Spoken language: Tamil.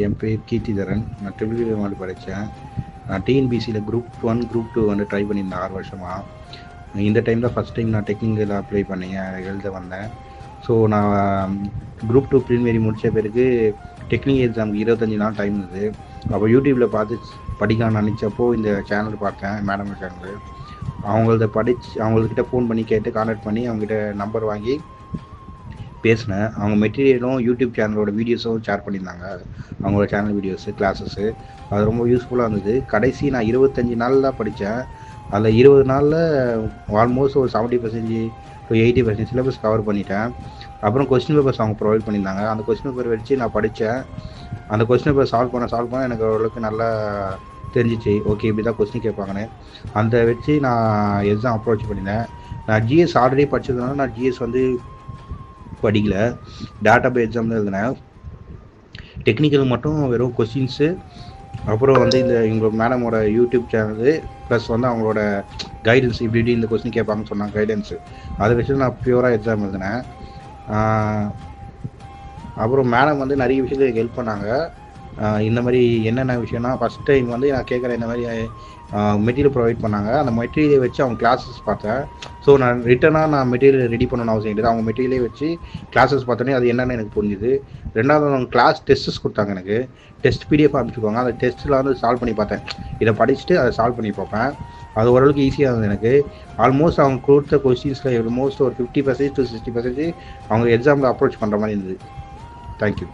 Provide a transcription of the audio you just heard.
என் பேர் கீர்த்திதரன். நான் ட்ரிபிள் மாடு படித்தேன். நான் டிஎன்பிசியில் குரூப் 1 குரூப் 2 வந்து ட்ரை பண்ணியிருந்தேன் 6 வருஷமாக. இந்த டைம் தான் ஃபஸ்ட் டைம் நான் டெக்னிக்கல் அப்ளை பண்ணி எழுத வந்தேன். ஸோ நான் குரூப் 2 ப்ரிலிமினரி முடித்த பிறகு டெக்னிக்கல் எக்ஸாமுக்கு 25 நாள் டைம் இருந்தது. அப்போ யூடியூப்பில் பார்த்து படிக்கலாம்னு நினச்சப்போ இந்த சேனல் பார்த்தேன், மேடம் சேனல். அவங்கள்கிட்ட ஃபோன் பண்ணி கேட்டு கான்டாக்ட் பண்ணி அவங்ககிட்ட நம்பர் வாங்கி பேசினேன். அவங்க மெட்டீரியலும் யூடியூப் சேனலோட வீடியோஸும் ஷேர் பண்ணியிருந்தாங்க. அவங்களோட சேனல் வீடியோஸு, கிளாஸஸ்ஸு அது ரொம்ப யூஸ்ஃபுல்லாக இருந்தது. கடைசி நான் 25 நாள் தான் படித்தேன். அதில் 20 நாளில் ஆல்மோஸ்ட் ஒரு 70% to 80% சிலபஸ் கவர் பண்ணிட்டேன். அப்புறம் கொஸ்டின் பேப்பர்ஸ் அவங்க ப்ரொவைட் பண்ணியிருந்தாங்க. அந்த கொஸ்டின் பேப்பர் வச்சு நான் படித்தேன். அந்த கொஸ்டின் பேப்பர் சால்வ் பண்ண எனக்கு ஓரளவுக்கு நல்லா தெரிஞ்சிச்சு. ஓகே, இப்படி தான் கொஸ்டின் கேட்பாங்கன்னு. அந்த வச்சு நான் எக்ஸாம் அப்ரோச் பண்ணியிருந்தேன். நான் ஜிஎஸ் ஆல்ரெடி படித்ததுனால நான் ஜிஎஸ் வந்து படிக்கல, டேட்டா பேஸ் எக்ஸாம் தான் எழுதினேன். டெக்னிக்கல் மட்டும் வெறும் கொஸ்டின்ஸு, அப்புறம் வந்து எங்களோட மேடமோட யூடியூப் சேனலு ப்ளஸ் வந்து அவங்களோட கைடன்ஸ், இப்படி இந்த கொஸ்டின் கேட்பாங்கன்னு சொன்னாங்க கைடன்ஸு, அதை வச்சு நான் பியூராக எக்ஸாம் எழுதினேன். அப்புறம் மேடம் வந்து நிறைய விஷயத்துக்கு ஹெல்ப் பண்ணாங்க. இந்த மாதிரி என்னென்ன விஷயம்னா, ஃபஸ்ட் டைம் வந்து நான் கேட்குற இந்த மாதிரி மெட்டீரியல் ப்ரொவைட் பண்ணாங்க. அந்த மெட்டீரியலை வச்சு அவங்க கிளாஸஸ் பார்த்தேன். ஸோ நான் ரிட்டனாக நான் மெட்டீரியல் ரெடி பண்ணணும்னு அவசியம் கிடையாது. அவங்க மெட்டீரியலே வச்சு கிளாஸஸ் பார்த்தோன்னே அது என்னென்னு எனக்கு புரிஞ்சுது. ரெண்டாவது அவங்க கிளாஸ் டெஸ்ட்டஸ் கொடுத்தாங்க. எனக்கு டெஸ்ட் பிடிஎஃப் அனுப்பிச்சுக்குவாங்க. அந்த டெஸ்ட்டில் வந்து சால்வ் பண்ணி பார்த்தேன். இதை படிச்சுட்டு அதை சால்வ் பண்ணி பார்ப்பேன். அது ஓரளவுக்கு ஈஸியாக இருந்தது எனக்கு. ஆல்மோஸ்ட் அவங்க கொடுத்த கொஸ்டின்ஸில் ஆல்மோஸ்ட் ஒரு 50% to 60% அவங்க எக்ஸாமில் அப்ரோச் பண்ணுற மாதிரி இருந்தது. தேங்க்யூ.